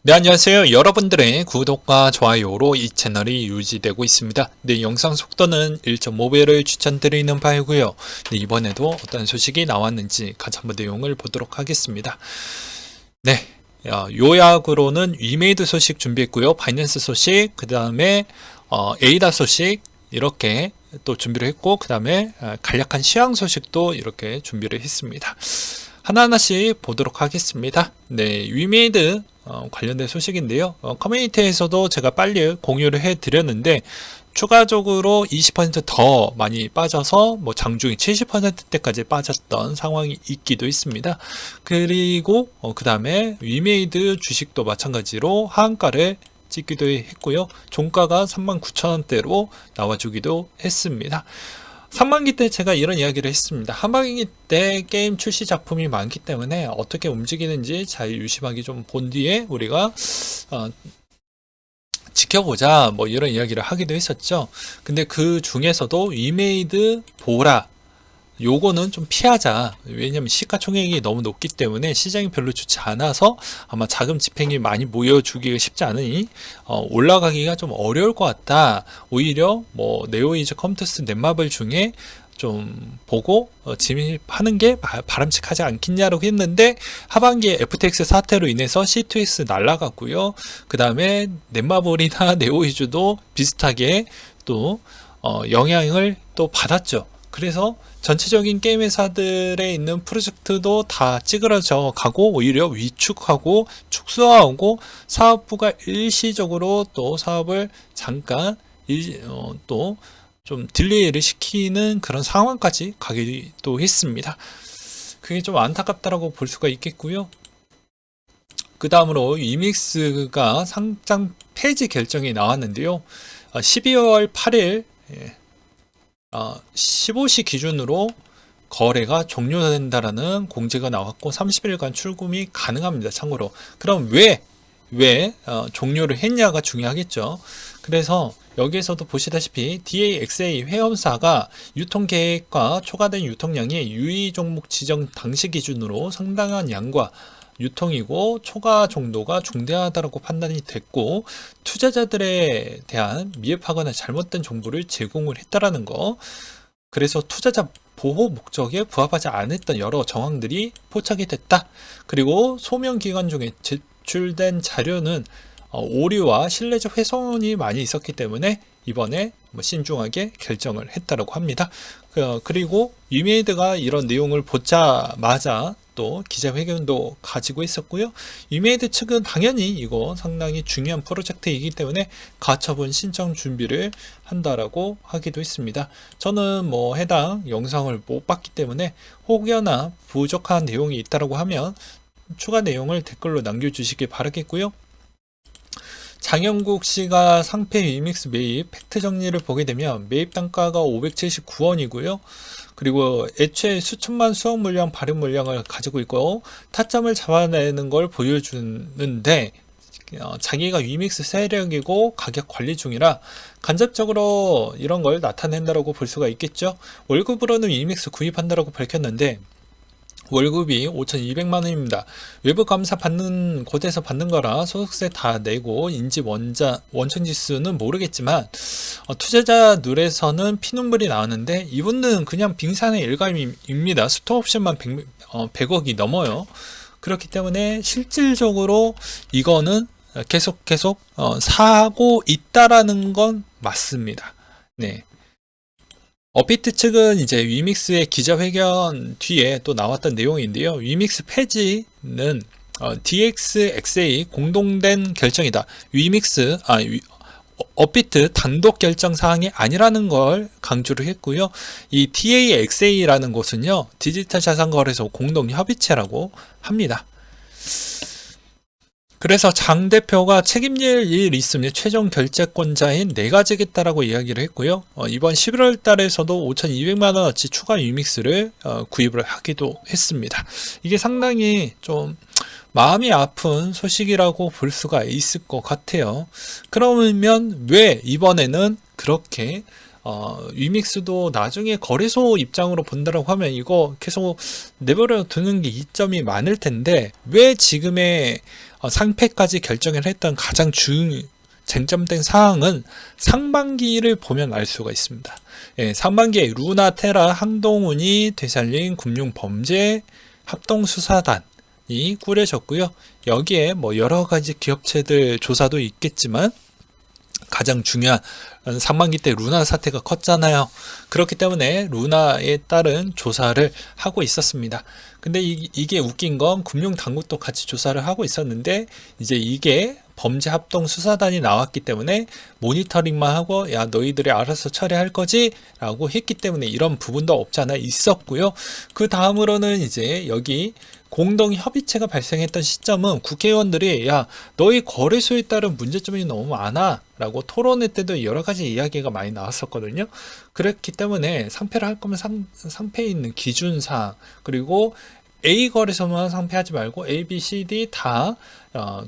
네, 안녕하세요. 여러분들의 구독과 좋아요로 이 채널이 유지되고 있습니다. 네, 영상 속도는 1.5배를 추천드리는 바이고요. 네, 이번에도 어떤 소식이 나왔는지 같이 한번 내용을 보도록 하겠습니다. 네, 요약으로는 위메이드 소식 준비했고요. 바이낸스 소식, 그 다음에 에이다 소식 이렇게 또 준비를 했고, 그 다음에 간략한 시황 소식도 이렇게 준비를 했습니다. 하나하나씩 보도록 하겠습니다. 네, 위메이드 관련된 소식인데요. 커뮤니티에서도 제가 빨리 공유를 해 드렸는데 추가적으로 20% 더 많이 빠져서 뭐 장중에 70%대까지 빠졌던 상황이 있기도 있습니다. 그리고 그 다음에 위메이드 주식도 마찬가지로 하한가를 찍기도 했고요. 종가가 39,000원대로 나와주기도 했습니다. 상반기 때 제가 이런 이야기를 했습니다. 하반기 때 게임 출시 작품이 많기 때문에 어떻게 움직이는지 잘 유심하게 좀 본 뒤에 우리가 지켜보자 뭐 이런 이야기를 하기도 했었죠. 근데 그 중에서도 위메이드 보라 요거는 좀 피하자. 왜냐면 시가총액이 너무 높기 때문에 시장이 별로 좋지 않아서 아마 자금 집행이 많이 모여주기가 쉽지 않으니 올라가기가 좀 어려울 것 같다. 오히려 뭐 네오이즈 컴투스 넷마블 중에 좀 보고 진입하는 게 바람직하지 않겠냐라고 했는데 하반기에 FTX 사태로 인해서 C2X 날라갔고요. 그 다음에 넷마블이나 네오이즈도 비슷하게 또 영향을 또 받았죠. 그래서 전체적인 게임 회사들에 있는 프로젝트도 다 찌그러져 가고 오히려 위축하고 축소하고 사업부가 일시적으로 또 사업을 잠깐 또 좀 딜레이를 시키는 그런 상황까지 가기도 했습니다. 그게 좀 안타깝다라고 볼 수가 있겠고요. 그 다음으로 위믹스가 상장 폐지 결정이 나왔는데요. 12월 8일 15시 기준으로 거래가 종료된다라는 공지가 나왔고 30일간 출금이 가능합니다. 참고로 그럼 왜 종료를 했냐가 중요하겠죠. 그래서 여기에서도 보시다시피 DAXA 회원사가 유통계획과 초과된 유통량이 유의 종목 지정 당시 기준으로 상당한 양과 유통이고 초과 정도가 중대하다고 판단이 됐고 투자자들에 대한 미흡하거나 잘못된 정보를 제공을 했다라는 거. 그래서 투자자 보호 목적에 부합하지 않았던 여러 정황들이 포착이 됐다. 그리고 소명 기간 중에 제출된 자료는 오류와 신뢰적 훼손이 많이 있었기 때문에 이번에 신중하게 결정을 했다고 합니다. 그리고 위메이드가 이런 내용을 보자마자 또 기자회견도 가지고 있었고요. 위메이드 측은 당연히 이거 상당히 중요한 프로젝트이기 때문에 가처분 신청 준비를 한다라고 하기도 했습니다. 저는 뭐 해당 영상을 못 봤기 때문에 혹여나 부족한 내용이 있다라고 하면 추가 내용을 댓글로 남겨주시기 바라겠고요. 장영국 씨가 상패 위믹스 매입 팩트 정리를 보게 되면 매입 단가가 579원이고요. 그리고 애초에 수천만 수억 물량 발행 물량을 가지고 있고 타점을 잡아내는 걸 보여주는데 자기가 위믹스 세력이고 가격 관리 중이라 간접적으로 이런 걸 나타낸다고 볼 수가 있겠죠. 월급으로는 위믹스 구입한다고 밝혔는데 월급이 5,200만원입니다. 외부 감사 받는 곳에서 받는 거라 소득세 다 내고 인지 원천 지수는 모르겠지만 투자자 눈에서는 피눈물이 나왔는데 이분은 그냥 빙산의 일감입니다. 스톡옵션만 100억이 넘어요. 그렇기 때문에 실질적으로 이거는 계속 사고 있다라는 건 맞습니다. 네. 업비트 측은 이제 위믹스의 기자회견 뒤에 또 나왔던 내용인데요. 위믹스 폐지는 DXXA 공동된 결정이다. 업비트 단독 결정 사항이 아니라는 걸 강조를 했고요. 이 DAXA라는 곳은요, 디지털 자산 거래소 공동 협의체라고 합니다. 그래서 장 대표가 책임질 일 있으면 최종 결재권자인 내가 지겠다라고 이야기를 했고요. 이번 11월 달에서도 5,200만원어치 추가 위믹스를 구입을 하기도 했습니다. 이게 상당히 좀 마음이 아픈 소식이라고 볼 수가 있을 것 같아요. 그러면 왜 이번에는 그렇게 위믹스도 나중에 거래소 입장으로 본다라고 하면 이거 계속 내버려 두는 게 이점이 많을 텐데 왜 지금의 상패까지 결정을 했던 가장 쟁점된 사항은 상반기를 보면 알 수가 있습니다. 예, 상반기에 루나, 테라, 한동훈이 되살린 금융범죄 합동수사단이 꾸려졌고요. 여기에 뭐 여러 가지 기업체들 조사도 있겠지만 가장 중요한 상반기 때 루나 사태가 컸잖아요. 그렇기 때문에 루나에 따른 조사를 하고 있었습니다. 근데 이게 웃긴 건 금융당국도 같이 조사를 하고 있었는데 이제 이게 범죄 합동 수사단이 나왔기 때문에 모니터링만 하고 야 너희들이 알아서 처리할 거지? 라고 했기 때문에 이런 부분도 없지 않아 있었고요. 그 다음으로는 이제 여기 공동협의체가 발생했던 시점은 국회의원들이 야 너희 거래소에 따른 문제점이 너무 많아 라고 토론회 때도 여러 가지 이야기가 많이 나왔었거든요. 그렇기 때문에 상패를 할 거면 상패에 있는 기준사항 그리고 A 거래소만 상패하지 말고 A, B, C, D 다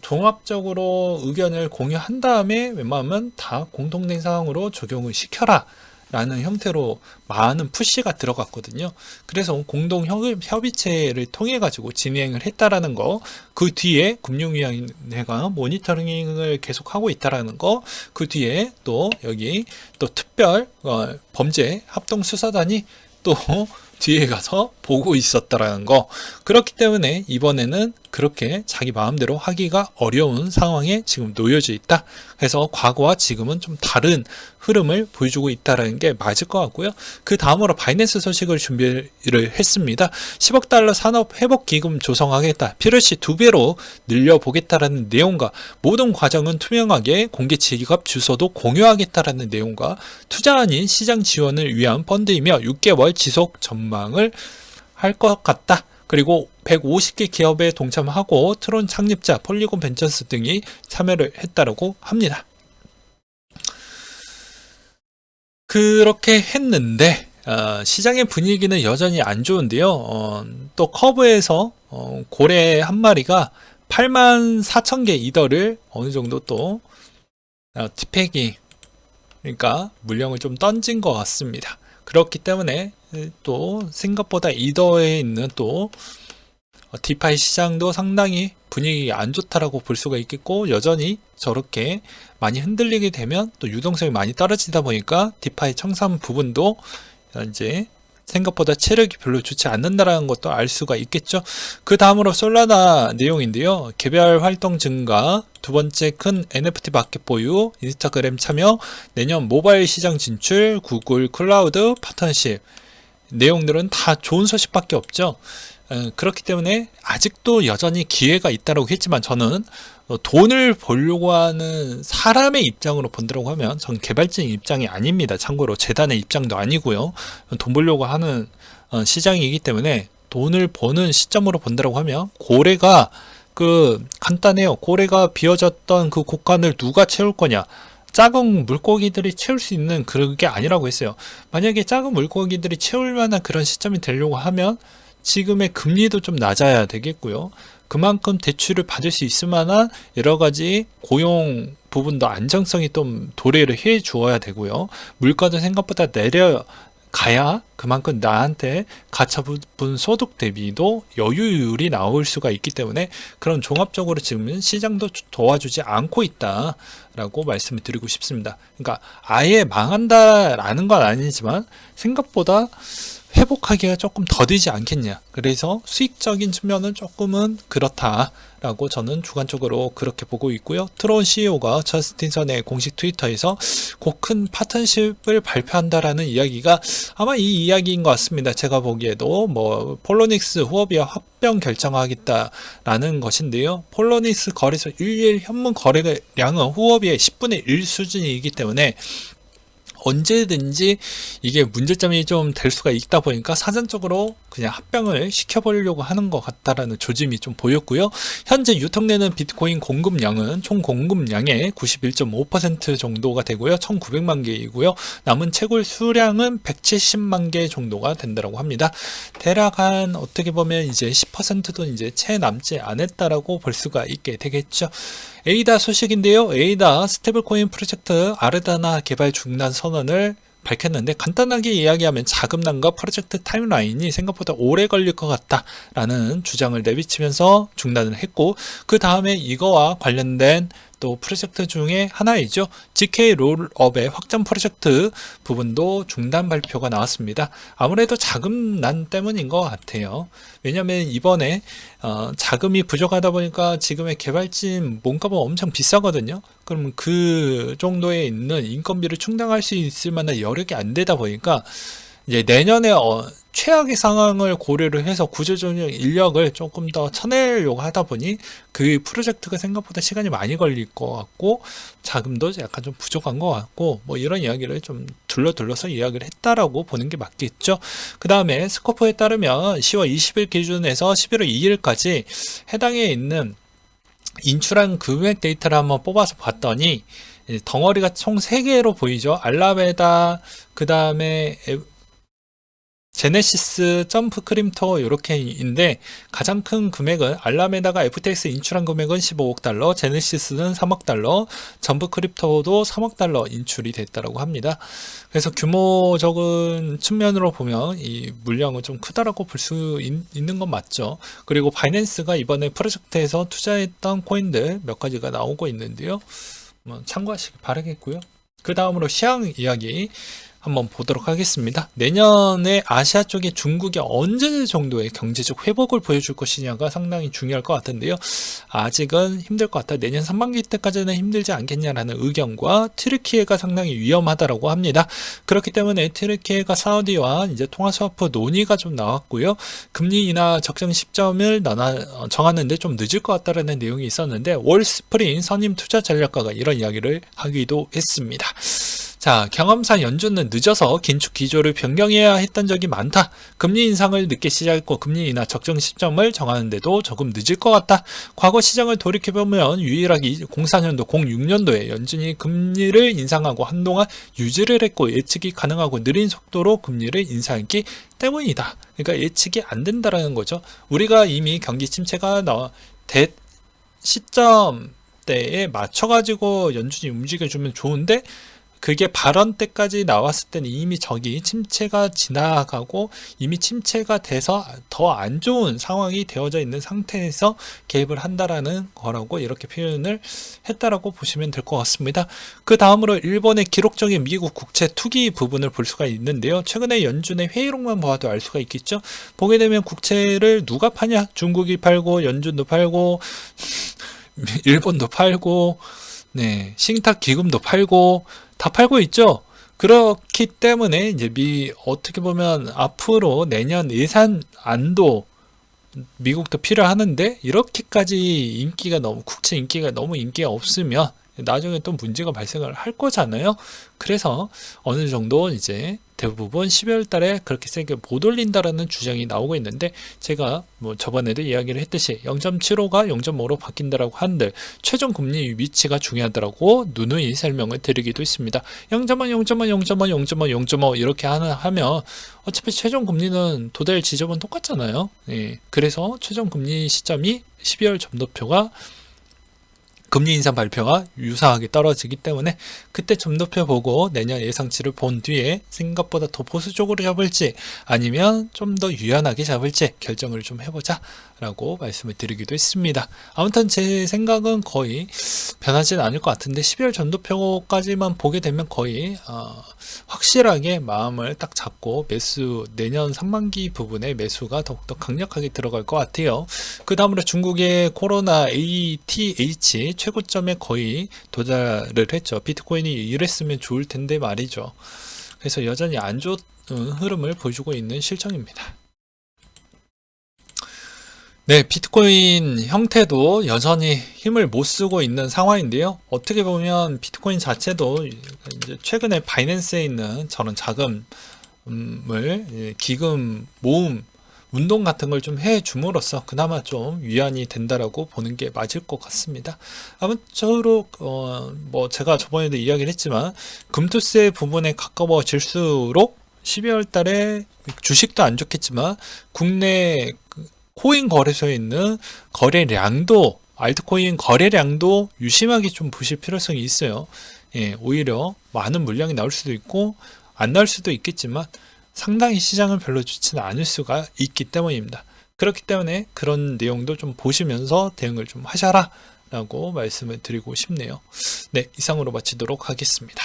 종합적으로 의견을 공유한 다음에 웬만하면 다 공통된 사항으로 적용을 시켜라 라는 형태로 많은 푸시가 들어갔거든요. 그래서 공동협의체를 통해 가지고 진행을 했다라는 거, 그 뒤에 금융위원회가 모니터링을 계속하고 있다라는 거, 그 뒤에 또 여기 또 특별 범죄 합동수사단이 또 뒤에 가서 보고 있었다라는 거. 그렇기 때문에 이번에는 그렇게 자기 마음대로 하기가 어려운 상황에 지금 놓여져 있다. 그래서 과거와 지금은 좀 다른 흐름을 보여주고 있다는 게 맞을 것 같고요. 그 다음으로 바이낸스 소식을 준비를 했습니다. 10억 달러 산업 회복 기금 조성하겠다. 필요시 2배로 늘려보겠다라는 내용과 모든 과정은 투명하게 공개 지갑 주소도 공유하겠다라는 내용과 투자안인 시장 지원을 위한 펀드이며 6개월 지속 전망을 할 것 같다. 그리고 150개 기업에 동참하고 트론 창립자 폴리곤 벤처스 등이 참여를 했다고 합니다. 그렇게 했는데 시장의 분위기는 여전히 안 좋은데요. 또 커브에서 고래 한 마리가 84,000개 이더를 어느 정도 또 티팩이 그러니까 물량을 좀 던진 것 같습니다. 그렇기 때문에 또 생각보다 이더에 있는 또 디파이 시장도 상당히 분위기가 안 좋다라고 볼 수가 있겠고 여전히 저렇게 많이 흔들리게 되면 또 유동성이 많이 떨어지다 보니까 디파이 청산 부분도 이제 생각보다 체력이 별로 좋지 않는다라는 것도 알 수가 있겠죠. 그 다음으로 솔라나 내용인데요. 개별 활동 증가, 두 번째 큰 NFT 마켓 보유, 인스타그램 참여, 내년 모바일 시장 진출, 구글 클라우드 파트너십 내용들은 다 좋은 소식밖에 없죠. 그렇기 때문에 아직도 여전히 기회가 있다고 했지만 저는 돈을 벌려고 하는 사람의 입장으로 본다고 하면 전 개발자의 입장이 아닙니다. 참고로 재단의 입장도 아니고요. 돈 벌려고 하는 시장이기 때문에 돈을 버는 시점으로 본다고 하면 고래가 간단해요. 고래가 비어졌던 그 곳간을 누가 채울 거냐. 작은 물고기들이 채울 수 있는 그런 게 아니라고 했어요. 만약에 작은 물고기들이 채울 만한 그런 시점이 되려고 하면 지금의 금리도 좀 낮아야 되겠고요. 그만큼 대출을 받을 수 있을 만한 여러 가지 고용 부분도 안정성이 좀 도래를 해 주어야 되고요. 물가도 생각보다 내려가야 그만큼 나한테 가처분 소득 대비도 여유율이 나올 수가 있기 때문에 그런 종합적으로 지금은 시장도 도와주지 않고 있다라고 말씀을 드리고 싶습니다. 그러니까 아예 망한다라는 건 아니지만 생각보다 회복하기가 조금 더디지 않겠냐. 그래서 수익적인 측면은 조금은 그렇다라고 저는 주관적으로 그렇게 보고 있고요. 트론 CEO가 저스틴선의 공식 트위터에서 곧 큰 파트너십을 발표한다라는 이야기가 아마 이 이야기인 것 같습니다. 제가 보기에도 폴로닉스 후업이와 합병 결정하겠다라는 것인데요. 폴로닉스 거래소 일일 현문 거래량은 후업이의 10분의 1 수준이기 때문에 언제든지 이게 문제점이 좀 될 수가 있다 보니까 사전적으로 그냥 합병을 시켜보려고 하는 것 같다라는 조짐이 좀 보였고요. 현재 유통되는 비트코인 공급량은 총 공급량의 91.5% 정도가 되고요. 1900만 개이고요. 남은 채굴 수량은 170만 개 정도가 된다고 합니다. 대략 한 어떻게 보면 이제 10%도 이제 채 남지 않았다라고 볼 수가 있게 되겠죠. 에이다 소식인데요. 에이다 스테이블코인 프로젝트 아르다나 개발 중단 선언을 밝혔는데, 간단하게 이야기하면 자금난과 프로젝트 타임라인이 생각보다 오래 걸릴 것 같다라는 주장을 내비치면서 중단을 했고, 그 다음에 이거와 관련된 또 프로젝트 중에 하나이죠. GK 롤업의 확장 프로젝트 부분도 중단 발표가 나왔습니다. 아무래도 자금난 때문인 것 같아요. 왜냐하면 이번에 자금이 부족하다 보니까 지금의 개발진 몸값은 엄청 비싸거든요. 그러면 그 정도에 있는 인건비를 충당할 수 있을 만한 여력이 안 되다 보니까 이제 내년에 최악의 상황을 고려를 해서 구조조정 인력을 조금 더 쳐내려고 하다 보니 그 프로젝트가 생각보다 시간이 많이 걸릴 것 같고 자금도 약간 좀 부족한 것 같고 뭐 이런 이야기를 좀 둘러서 이야기를 했다라고 보는 게 맞겠죠. 그 다음에 스코프에 따르면 10월 20일 기준에서 11월 2일까지 해당에 있는 인출한 금액 데이터를 한번 뽑아서 봤더니 덩어리가 총 3개로 보이죠. 알라메다, 그 다음에 제네시스, 점프 크림토 이렇게인데 가장 큰 금액은 알라메다가 FTX 인출한 금액은 15억 달러, 제네시스는 3억 달러, 점프 크립토도 3억 달러 인출이 됐다고 합니다. 그래서 규모적인 측면으로 보면 이 물량은 좀 크다라고 볼 수 있는 건 맞죠. 그리고 바이낸스가 이번에 프로젝트에서 투자했던 코인들 몇 가지가 나오고 있는데요. 참고하시기 바라겠고요. 그 다음으로 시황 이야기 한번 보도록 하겠습니다. 내년에 아시아 쪽에 중국이 언제 정도의 경제적 회복을 보여줄 것이냐가 상당히 중요할 것 같은데요. 아직은 힘들 것 같아. 내년 상반기 때까지는 힘들지 않겠냐라는 의견과 트르키예가 상당히 위험하다라고 합니다. 그렇기 때문에 트르키예가 사우디와 이제 통화 스와프 논의가 좀 나왔고요. 금리 인하 적정 시점을 정하는데 좀 늦을 것 같다라는 내용이 있었는데 월스프링 선임 투자 전략가가 이런 이야기를 하기도 했습니다. 자, 경험상 연준은 늦어서 긴축 기조를 변경해야 했던 적이 많다. 금리 인상을 늦게 시작했고 금리 인하 적정 시점을 정하는데도 조금 늦을 것 같다. 과거 시장을 돌이켜보면 유일하게 04년도, 06년도에 연준이 금리를 인상하고 한동안 유지를 했고 예측이 가능하고 느린 속도로 금리를 인상했기 때문이다. 그러니까 예측이 안 된다라는 거죠. 우리가 이미 경기 침체가 된 시점대에 맞춰가지고 연준이 움직여주면 좋은데 그게 발언 때까지 나왔을 때는 이미 저기 침체가 지나가고 이미 침체가 돼서 더 안 좋은 상황이 되어져 있는 상태에서 개입을 한다라는 거라고 이렇게 표현을 했다라고 보시면 될 것 같습니다. 그 다음으로 일본의 기록적인 미국 국채 투기 부분을 볼 수가 있는데요. 최근에 연준의 회의록만 봐도 알 수가 있겠죠. 보게 되면 국채를 누가 파냐? 중국이 팔고 연준도 팔고 일본도 팔고 네, 싱탁 기금도 팔고 다 팔고 있죠. 그렇기 때문에 이제 어떻게 보면 앞으로 내년 예산 안도 미국도 필요하는데 이렇게까지 국채 인기가 너무 인기가 없으면 나중에 또 문제가 발생을 할 거잖아요. 그래서 어느 정도 이제 대부분 12월 달에 그렇게 세게 못 올린다라는 주장이 나오고 있는데 제가 뭐 저번에도 이야기를 했듯이 0.75가 0.5로 바뀐다라고 하는데 최종 금리 위치가 중요하다라고 누누이 설명을 드리기도 했습니다. 0.5 이렇게 하면 어차피 최종 금리는 도달 지점은 똑같잖아요. 예, 그래서 최종 금리 시점이 12월 점도표가 금리 인상 발표가 유사하게 떨어지기 때문에 그때 점도표 보고 내년 예상치를 본 뒤에 생각보다 더 보수적으로 잡을지 아니면 좀 더 유연하게 잡을지 결정을 좀 해보자 라고 말씀을 드리기도 했습니다. 아무튼 제 생각은 거의 변하지는 않을 것 같은데 12월 점도표까지만 보게 되면 거의 확실하게 마음을 딱 잡고 내년 상반기 부분에 매수가 더욱더 강력하게 들어갈 것 같아요. 그 다음으로 중국의 코로나 ATH 최고점에 거의 도달을 했죠. 비트코인이 이랬으면 좋을 텐데 말이죠. 그래서 여전히 안 좋은 흐름을 보여주고 있는 실정입니다. 네, 비트코인 형태도 여전히 힘을 못 쓰고 있는 상황인데요. 어떻게 보면 비트코인 자체도 이제 최근에 바이낸스에 있는 저런 자금을 기금 모음 운동 같은 걸 좀 해줌으로써 그나마 좀 위안이 된다라고 보는 게 맞을 것 같습니다. 아무쪼록 뭐 제가 저번에도 이야기를 했지만 금투세 부분에 가까워질수록 12월 달에 주식도 안 좋겠지만 국내 코인 거래소에 있는 거래량도 알트코인 거래량도 유심하게 좀 보실 필요성이 있어요. 예, 오히려 많은 물량이 나올 수도 있고 안 나올 수도 있겠지만 상당히 시장은 별로 좋지는 않을 수가 있기 때문입니다. 그렇기 때문에 그런 내용도 좀 보시면서 대응을 좀 하셔라 라고 말씀을 드리고 싶네요. 네, 이상으로 마치도록 하겠습니다.